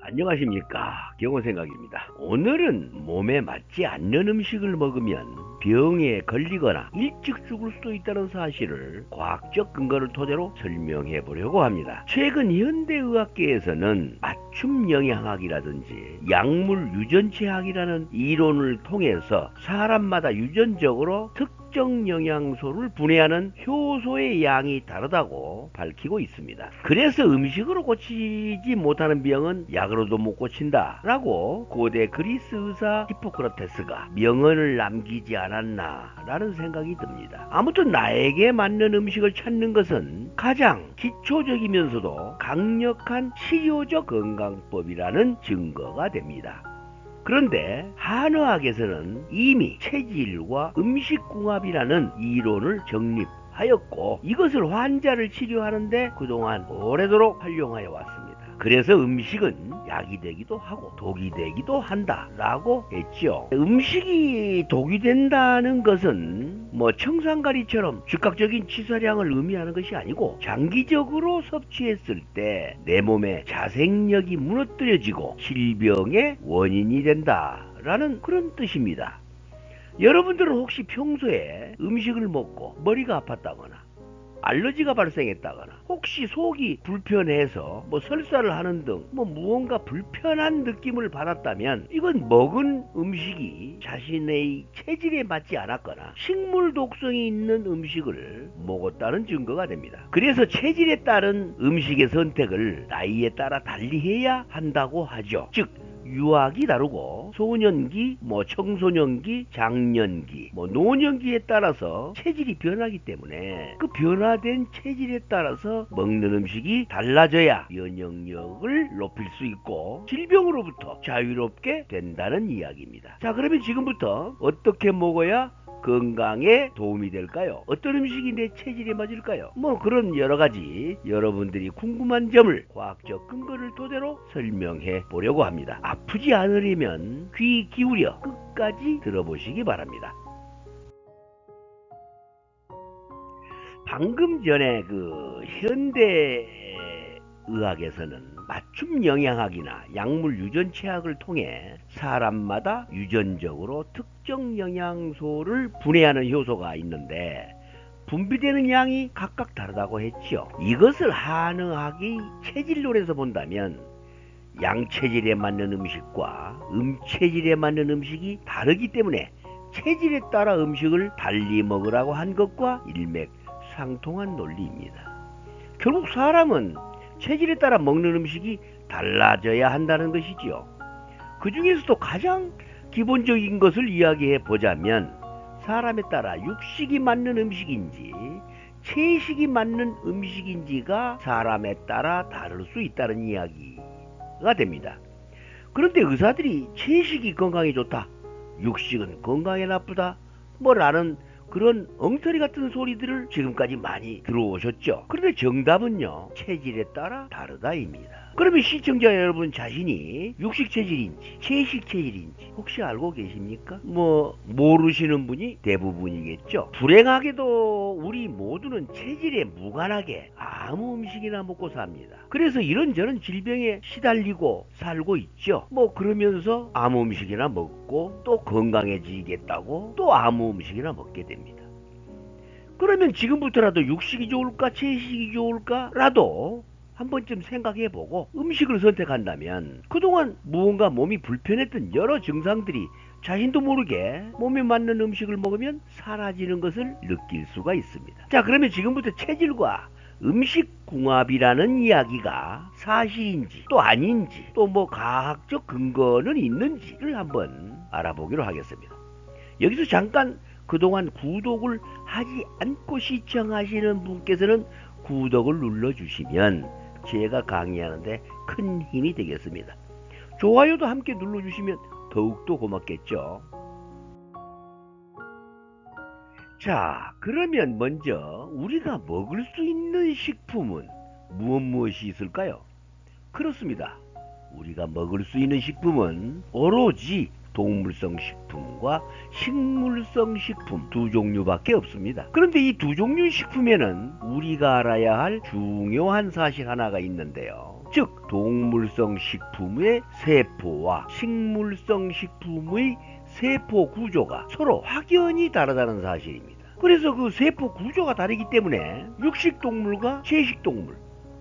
안녕하십니까, 경호생각입니다. 오늘은 몸에 맞지 않는 음식을 먹으면 병에 걸리거나 일찍 죽을 수도 있다는 사실을 과학적 근거를 토대로 설명해 보려고 합니다. 최근 현대의학계에서는 맞춤 영양학이라든지 약물 유전체학이라는 이론을 통해서 사람마다 유전적으로 특정 영양소를 분해하는 효소의 양이 다르다고 밝히고 있습니다. 그래서 음식으로 고치지 못하는 병은 약으로도 못 고친다 라고 고대 그리스 의사 히포크라테스가 명언을 남기지 않았나 라는 생각이 듭니다. 아무튼 나에게 맞는 음식을 찾는 것은 가장 기초적이면서도 강력한 치료적 건강법이라는 증거가 됩니다. 그런데 한의학에서는 이미 체질과 음식궁합이라는 이론을 정립하였고, 이것을 환자를 치료하는데 그동안 오래도록 활용하여 왔습니다. 그래서 음식은 약이 되기도 하고 독이 되기도 한다 라고 했죠. 음식이 독이 된다는 것은 청산가리처럼 즉각적인 치사량을 의미하는 것이 아니고, 장기적으로 섭취했을 때 내 몸의 자생력이 무너뜨려지고 질병의 원인이 된다 라는 그런 뜻입니다. 여러분들은 혹시 평소에 음식을 먹고 머리가 아팠다거나 알러지가 발생했다거나 혹시 속이 불편해서 설사를 하는 등 무언가 불편한 느낌을 받았다면, 이건 먹은 음식이 자신의 체질에 맞지 않았거나 식물 독성이 있는 음식을 먹었다는 증거가 됩니다. 그래서 체질에 따른 음식의 선택을 나이에 따라 달리 해야 한다고 하죠. 즉 유아기 다르고 소년기, 청소년기, 장년기, 노년기에 따라서 체질이 변하기 때문에 그 변화된 체질에 따라서 먹는 음식이 달라져야 면역력을 높일 수 있고 질병으로부터 자유롭게 된다는 이야기입니다. 자, 그러면 지금부터 어떻게 먹어야 건강에 도움이 될까요? 어떤 음식이 내 체질에 맞을까요? 그런 여러가지 여러분들이 궁금한 점을 과학적 근거를 토대로 설명해 보려고 합니다. 아프지 않으려면 귀 기울여 끝까지 들어보시기 바랍니다. 방금 전에 현대의학에서는 맞춤 영양학이나 약물 유전체학을 통해 사람마다 유전적으로 특정 영양소를 분해하는 효소가 있는데 분비되는 양이 각각 다르다고 했죠. 이것을 한의학의 체질론에서 본다면 양체질에 맞는 음식과 음체질에 맞는 음식이 다르기 때문에 체질에 따라 음식을 달리 먹으라고 한 것과 일맥상통한 논리입니다. 결국 사람은 체질에 따라 먹는 음식이 달라져야 한다는 것이지요. 그 중에서도 가장 기본적인 것을 이야기해 보자면, 사람에 따라 육식이 맞는 음식인지 채식이 맞는 음식인지가 사람에 따라 다를 수 있다는 이야기가 됩니다. 그런데 의사들이 채식이 건강에 좋다, 육식은 건강에 나쁘다 라는 그런 엉터리 같은 소리들을 지금까지 많이 들어오셨죠. 그런데 정답은요, 체질에 따라 다르다입니다. 그러면 시청자 여러분 자신이 육식 체질인지 채식 체질인지 혹시 알고 계십니까? 모르시는 분이 대부분이겠죠. 불행하게도 우리 모두는 체질에 무관하게 아무 음식이나 먹고 삽니다. 그래서 이런저런 질병에 시달리고 살고 있죠. 그러면서 아무 음식이나 먹고 또 건강해지겠다고 또 아무 음식이나 먹게 됩니다. 그러면 지금부터라도 육식이 좋을까 채식이 좋을까 라도 한 번쯤 생각해보고 음식을 선택한다면 그동안 무언가 몸이 불편했던 여러 증상들이 자신도 모르게 몸에 맞는 음식을 먹으면 사라지는 것을 느낄 수가 있습니다. 자, 그러면 지금부터 체질과 음식궁합이라는 이야기가 사실인지 또 아닌지 또 과학적 근거는 있는지를 한번 알아보기로 하겠습니다. 여기서 잠깐 그동안 구독을 하지 않고 시청하시는 분께서는 구독을 눌러주시면 제가 강의하는데 큰 힘이 되겠습니다. 좋아요도 함께 눌러주시면 더욱더 고맙겠죠. 자, 그러면 먼저 우리가 먹을 수 있는 식품은 무엇이 있을까요? 그렇습니다. 우리가 먹을 수 있는 식품은 오로지 동물성 식품과 식물성 식품 두 종류밖에 없습니다. 그런데 이 두 종류 식품에는 우리가 알아야 할 중요한 사실 하나가 있는데요. 즉 동물성 식품의 세포와 식물성 식품의 세포 구조가 서로 확연히 다르다는 사실입니다. 그래서 그 세포 구조가 다르기 때문에 육식동물과 채식동물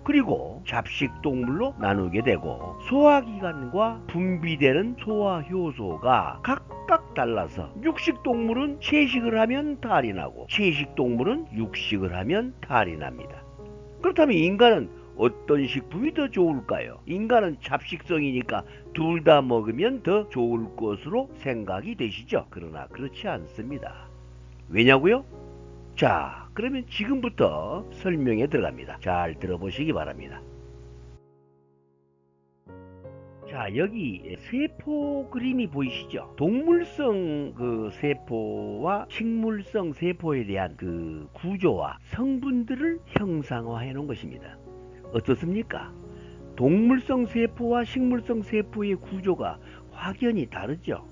그리고 잡식동물로 나누게 되고 소화기관과 분비되는 소화효소가 각각 달라서 육식동물은 채식을 하면 탈이 나고 채식동물은 육식을 하면 탈이 납니다. 그렇다면 인간은 어떤 식품이 더 좋을까요? 인간은 잡식성이니까 둘 다 먹으면 더 좋을 것으로 생각이 되시죠? 그러나 그렇지 않습니다. 왜냐고요? 자, 그러면 지금부터 설명에 들어갑니다. 잘 들어보시기 바랍니다. 자, 여기 세포 그림이 보이시죠? 동물성 그 세포와 식물성 세포에 대한 그 구조와 성분들을 형상화해 놓은 것입니다. 어떻습니까? 동물성 세포와 식물성 세포의 구조가 확연히 다르죠.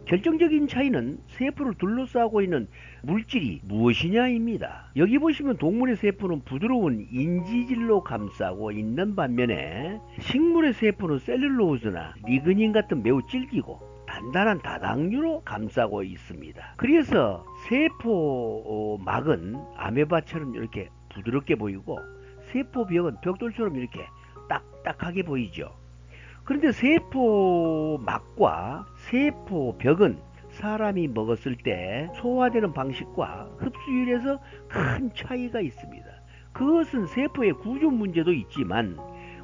결정적인 차이는 세포를 둘러싸고 있는 물질이 무엇이냐입니다. 여기 보시면 동물의 세포는 부드러운 인지질로 감싸고 있는 반면에 식물의 세포는 셀룰로즈나 리그닌 같은 매우 질기고 단단한 다당류로 감싸고 있습니다. 그래서 세포막은 아메바처럼 이렇게 부드럽게 보이고 세포벽은 벽돌처럼 이렇게 딱딱하게 보이죠. 그런데 세포막과 세포벽은 사람이 먹었을 때 소화되는 방식과 흡수율에서 큰 차이가 있습니다. 그것은 세포의 구조 문제도 있지만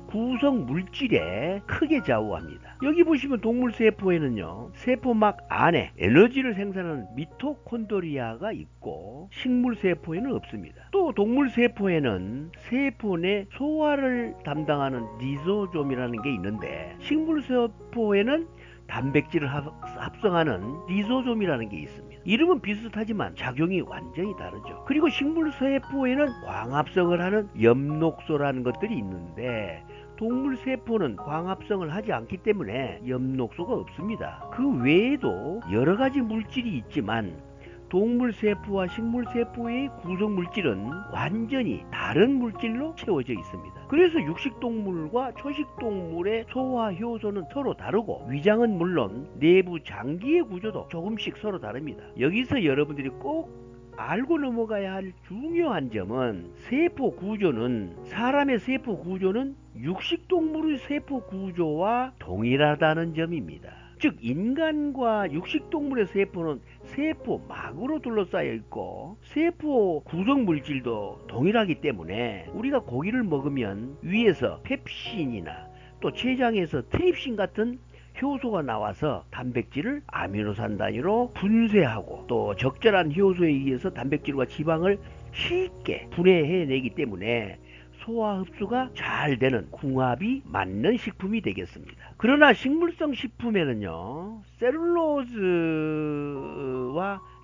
구성 물질에 크게 좌우합니다. 여기 보시면 동물 세포에는요, 세포막 안에 에너지를 생산하는 미토콘드리아가 있고 식물 세포에는 없습니다. 또 동물 세포에는 세포 내 소화를 담당하는 리소솜이라는 게 있는데 식물 세포에는 단백질을 합성하는 리소솜이라는 게 있습니다. 이름은 비슷하지만 작용이 완전히 다르죠. 그리고 식물 세포에는 광합성을 하는 엽록소라는 것들이 있는데 동물 세포는 광합성을 하지 않기 때문에 엽록소가 없습니다. 그 외에도 여러 가지 물질이 있지만 동물 세포와 식물 세포의 구성 물질은 완전히 다른 물질로 채워져 있습니다. 그래서 육식 동물과 초식 동물의 소화 효소는 서로 다르고 위장은 물론 내부 장기의 구조도 조금씩 서로 다릅니다. 여기서 여러분들이 꼭 알고 넘어가야 할 중요한 점은 세포 구조는 사람의 세포 구조는 육식 동물의 세포 구조와 동일하다는 점입니다. 즉 인간과 육식동물의 세포는 세포막으로 둘러싸여 있고 세포 구성 물질도 동일하기 때문에 우리가 고기를 먹으면 위에서 펩신이나 또 췌장에서 트립신 같은 효소가 나와서 단백질을 아미노산 단위로 분쇄하고 또 적절한 효소에 의해서 단백질과 지방을 쉽게 분해해내기 때문에 소화 흡수가 잘 되는 궁합이 맞는 식품이 되겠습니다. 그러나 식물성 식품에는요, 셀룰로즈와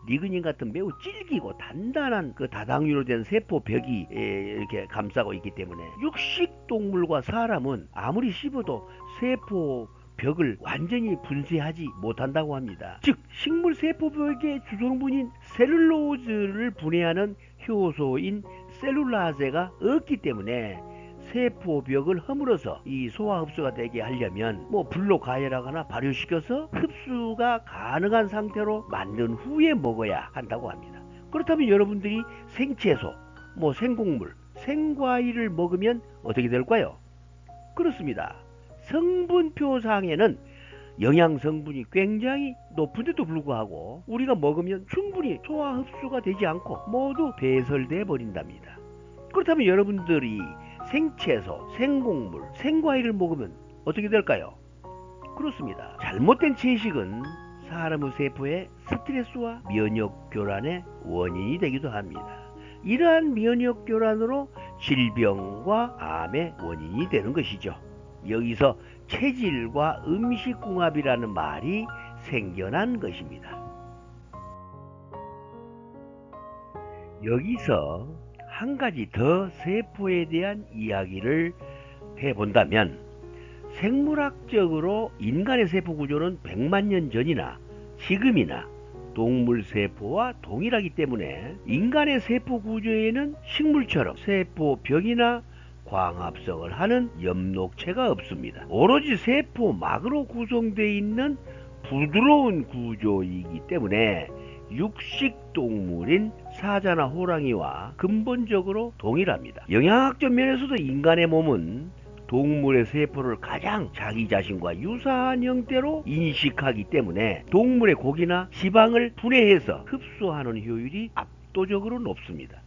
리그닌 같은 매우 질기고 단단한 그 다당류로 된 세포벽이 이렇게 감싸고 있기 때문에 육식 동물과 사람은 아무리 씹어도 세포 벽을 완전히 분쇄하지 못한다고 합니다. 즉 식물 세포벽의 주성분인 셀룰로즈를 분해하는 효소인 셀룰라제가 없기 때문에 세포벽을 허물어서 이 소화 흡수가 되게 하려면 불로 가열하거나 발효시켜서 흡수가 가능한 상태로 만든 후에 먹어야 한다고 합니다. 그렇다면 여러분들이 생채소, 생곡물, 생과일을 먹으면 어떻게 될까요? 그렇습니다. 성분표상에는 영양 성분이 굉장히 높은데도 불구하고 우리가 먹으면 충분히 소화 흡수가 되지 않고 모두 배설돼 버린답니다. 그렇다면 여러분들이 생채소, 생곡물, 생과일을 먹으면 어떻게 될까요? 그렇습니다. 잘못된 채식은 사람의 세포의 스트레스와 면역 교란의 원인이 되기도 합니다. 이러한 면역 교란으로 질병과 암의 원인이 되는 것이죠. 여기서 체질과 음식궁합이라는 말이 생겨난 것입니다. 여기서 한 가지 더 세포에 대한 이야기를 해본다면 생물학적으로 인간의 세포 구조는 100만 년 전이나 지금이나 동물 세포와 동일하기 때문에 인간의 세포 구조에는 식물처럼 세포벽이나 광합성을 하는 엽록체가 없습니다. 오로지 세포막으로 구성되어 있는 부드러운 구조이기 때문에 육식동물인 사자나 호랑이와 근본적으로 동일합니다. 영양학적 면에서도 인간의 몸은 동물의 세포를 가장 자기 자신과 유사한 형태로 인식하기 때문에 동물의 고기나 지방을 분해해서 흡수하는 효율이 압도적으로 높습니다.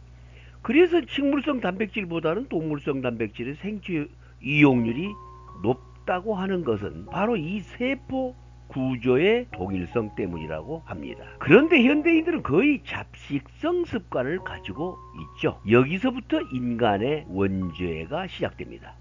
그래서 식물성 단백질보다는 동물성 단백질의 생체 이용률이 높다고 하는 것은 바로 이 세포 구조의 동일성 때문이라고 합니다. 그런데 현대인들은 거의 잡식성 습관을 가지고 있죠. 여기서부터 인간의 원죄가 시작됩니다.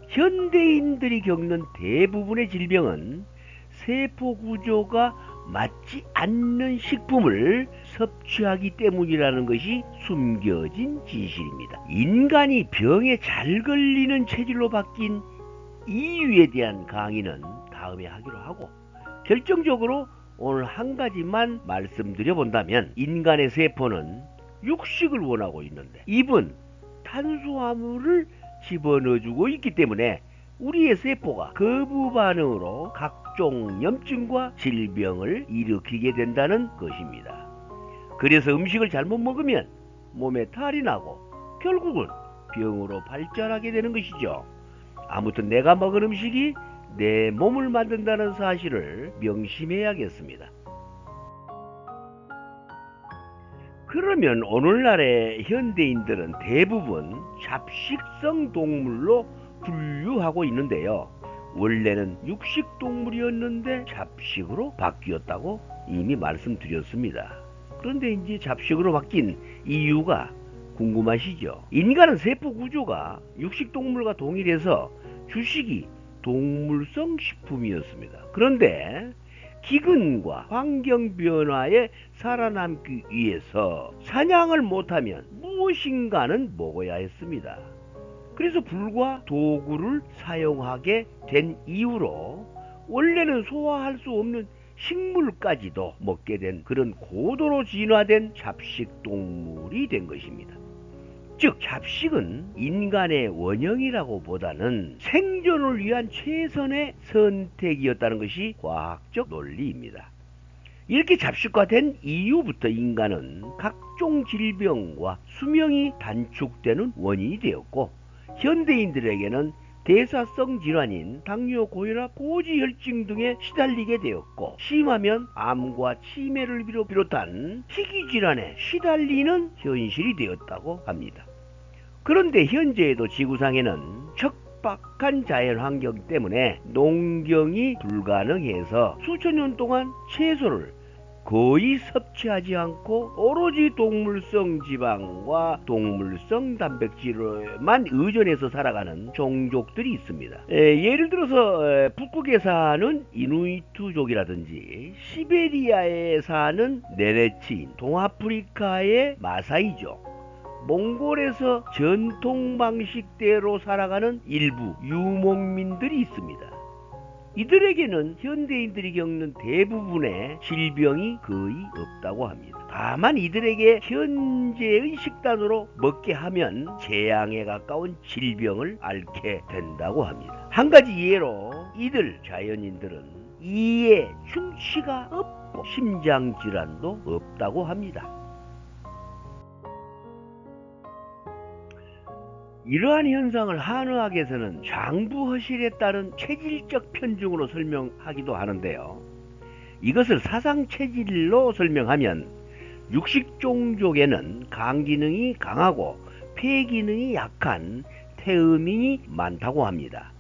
현대인들이 겪는 대부분의 질병은 세포 구조가 맞지 않는 식품을 섭취하기 때문이라는 것이 숨겨진 진실입니다. 인간이 병에 잘 걸리는 체질로 바뀐 이유에 대한 강의는 다음에 하기로 하고, 결정적으로 오늘 한 가지만 말씀드려 본다면, 인간의 세포는 육식을 원하고 있는데 입은 탄수화물을 집어넣어주고 있기 때문에 우리의 세포가 거부 반응으로 각종 염증과 질병을 일으키게 된다는 것입니다. 그래서 음식을 잘못 먹으면 몸에 탈이 나고 결국은 병으로 발전하게 되는 것이죠. 아무튼 내가 먹은 음식이 내 몸을 만든다는 사실을 명심해야겠습니다. 그러면 오늘날의 현대인들은 대부분 잡식성 동물로 분류하고 있는데요. 원래는 육식동물이었는데 잡식으로 바뀌었다고 이미 말씀드렸습니다. 그런데 이제 잡식으로 바뀐 이유가 궁금하시죠? 인간은 세포 구조가 육식동물과 동일해서 주식이 동물성 식품이었습니다. 그런데 기근과 환경 변화에 살아남기 위해서 사냥을 못하면 무엇인가는 먹어야 했습니다. 그래서 불과 도구를 사용하게 된 이후로 원래는 소화할 수 없는 식물까지도 먹게 된 그런 고도로 진화된 잡식동물이 된 것입니다. 즉 잡식은 인간의 원형이라고 보다는 생존을 위한 최선의 선택이었다는 것이 과학적 논리입니다. 이렇게 잡식화된 이후부터 인간은 각종 질병과 수명이 단축되는 원인이 되었고, 현대인들에게는 대사성 질환인 당뇨, 고혈압, 고지혈증 등에 시달리게 되었고, 심하면 암과 치매를 비롯한 희귀질환에 시달리는 현실이 되었다고 합니다. 그런데 현재에도 지구상에는 척박한 자연환경 때문에 농경이 불가능해서 수천 년 동안 채소를 거의 섭취하지 않고 오로지 동물성 지방과 동물성 단백질에만 의존해서 살아가는 종족들이 있습니다. 예를 들어서 북극에 사는 이누이트족이라든지 시베리아에 사는 네레치인, 동아프리카의 마사이족, 몽골에서 전통 방식대로 살아가는 일부 유목민들이 있습니다. 이들에게는 현대인들이 겪는 대부분의 질병이 거의 없다고 합니다. 다만 이들에게 현재의 식단으로 먹게 하면 재앙에 가까운 질병을 앓게 된다고 합니다. 한 가지 예로 이들 자연인들은 이에 충치가 없고 심장질환도 없다고 합니다. 이러한 현상을 한의학에서는 장부허실에 따른 체질적 편중으로 설명하기도 하는데요. 이것을 사상체질로 설명하면 육식종족에는 간기능이 강하고 폐기능이 약한 태음인이 많다고 합니다.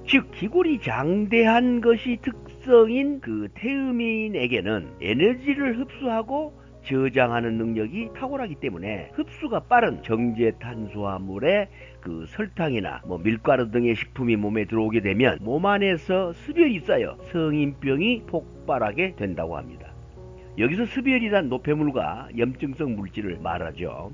즉 기골이 장대한 것이 특성인 그 태음인에게는 에너지를 흡수하고 저장하는 능력이 탁월하기 때문에 흡수가 빠른 정제 탄수화물의 그 설탕이나 밀가루 등의 식품이 몸에 들어오게 되면 몸 안에서 습열이 쌓여 성인병이 폭발하게 된다고 합니다. 여기서 습열이란 노폐물과 염증성 물질을 말하죠.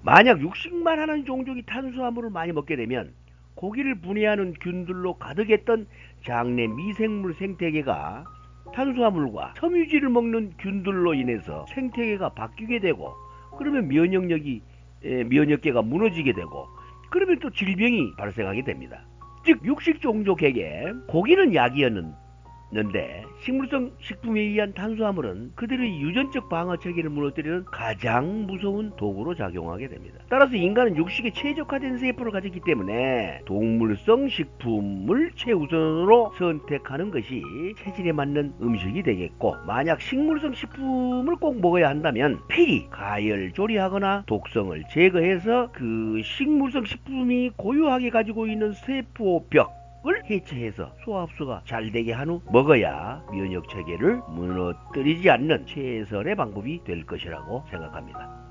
만약 육식만 하는 종족이 탄수화물을 많이 먹게 되면 고기를 분해하는 균들로 가득했던 장내 미생물 생태계가 탄수화물과 섬유질을 먹는 균들로 인해서 생태계가 바뀌게 되고, 그러면 면역계가 무너지게 되고, 그러면 또 질병이 발생하게 됩니다. 즉 육식 종족에게 고기는 약이었는데 식물성 식품에 의한 탄수화물은 그들의 유전적 방어 체계를 무너뜨리는 가장 무서운 도구로 작용하게 됩니다. 따라서 인간은 육식에 최적화된 세포를 가졌기 때문에 동물성 식품을 최우선으로 선택하는 것이 체질에 맞는 음식이 되겠고, 만약 식물성 식품을 꼭 먹어야 한다면 필히 가열 조리하거나 독성을 제거해서 그 식물성 식품이 고유하게 가지고 있는 세포벽 을 해체해서 소화흡수가 잘 되게 한 후 먹어야 면역 체계를 무너뜨리지 않는 최선의 방법이 될 것이라고 생각합니다.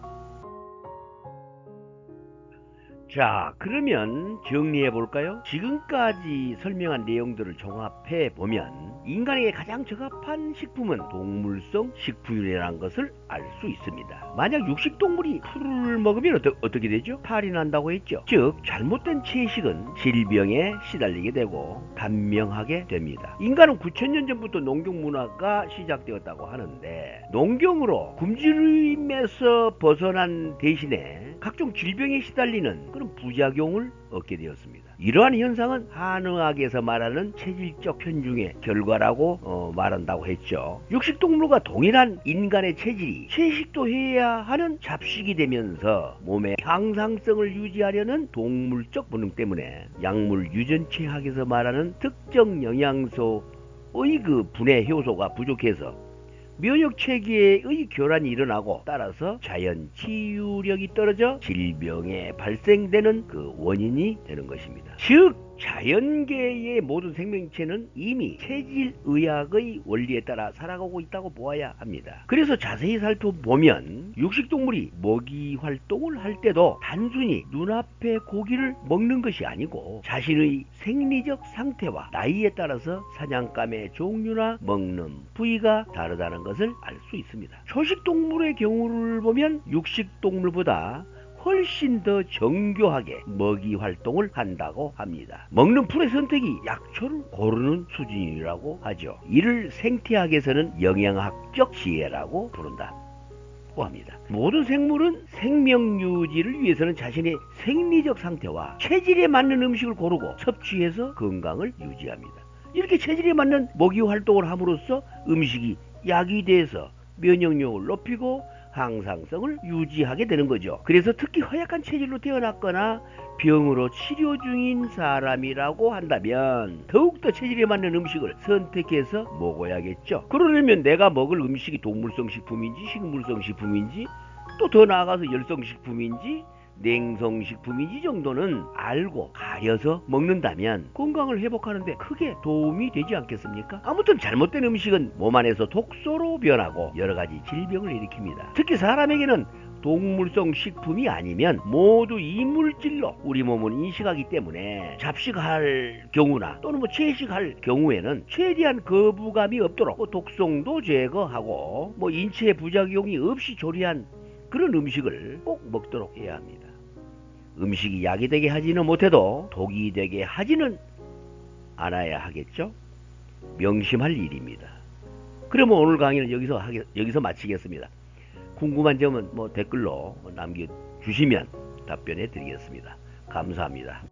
자, 그러면 정리해 볼까요? 지금까지 설명한 내용들을 종합해 보면 인간에게 가장 적합한 식품은 동물성 식품이라는 것을 알 수 있습니다. 만약 육식동물이 풀을 먹으면 어떻게 되죠? 탈이 난다고 했죠. 즉 잘못된 채식은 질병에 시달리게 되고 단명하게 됩니다. 인간은 9,000년 전부터 농경 문화가 시작되었다고 하는데, 농경으로 굶주림에서 벗어난 대신에 각종 질병에 시달리는 그런 부작용을 얻게 되었습니다. 이러한 현상은 한의학에서 말하는 체질적 편중의 결과라고 말한다고 했죠. 육식동물과 동일한 인간의 체질이 채식도 해야 하는 잡식이 되면서 몸의 향상성을 유지하려는 동물적 본능 때문에 약물 유전체학에서 말하는 특정 영양소의 그 분해 효소가 부족해서 면역 체계의 교란이 일어나고, 따라서 자연 치유력이 떨어져 질병에 발생되는 그 원인이 되는 것입니다. 즉 자연계의 모든 생명체는 이미 체질의학의 원리에 따라 살아가고 있다고 보아야 합니다. 그래서 자세히 살펴보면 육식동물이 먹이 활동을 할 때도 단순히 눈앞의 고기를 먹는 것이 아니고 자신의 생리적 상태와 나이에 따라서 사냥감의 종류나 먹는 부위가 다르다는 것을 알 수 있습니다. 초식동물의 경우를 보면 육식동물보다 훨씬 더 정교하게 먹이 활동을 한다고 합니다. 먹는 풀의 선택이 약초를 고르는 수준이라고 하죠. 이를 생태학에서는 영양학적 지혜라고 부른다고 합니다. 모든 생물은 생명 유지를 위해서는 자신의 생리적 상태와 체질에 맞는 음식을 고르고 섭취해서 건강을 유지합니다. 이렇게 체질에 맞는 먹이 활동을 함으로써 음식이 약이 돼서 면역력을 높이고 항상성을 유지하게 되는 거죠. 그래서 특히 허약한 체질로 태어났거나 병으로 치료 중인 사람이라고 한다면 더욱더 체질에 맞는 음식을 선택해서 먹어야겠죠. 그러려면 내가 먹을 음식이 동물성 식품인지 식물성 식품인지, 또 더 나아가서 열성 식품인지 냉성식품인지 정도는 알고 가려서 먹는다면 건강을 회복하는데 크게 도움이 되지 않겠습니까? 아무튼 잘못된 음식은 몸 안에서 독소로 변하고 여러가지 질병을 일으킵니다. 특히 사람에게는 동물성 식품이 아니면 모두 이물질로 우리 몸은 인식하기 때문에 잡식할 경우나 또는 채식할 경우에는 최대한 거부감이 없도록 독성도 제거하고 인체 부작용이 없이 조리한 그런 음식을 꼭 먹도록 해야 합니다. 음식이 약이 되게 하지는 못해도 독이 되게 하지는 않아야 하겠죠? 명심할 일입니다. 그러면 오늘 강의는 여기서 마치겠습니다. 궁금한 점은 댓글로 남겨주시면 답변해 드리겠습니다. 감사합니다.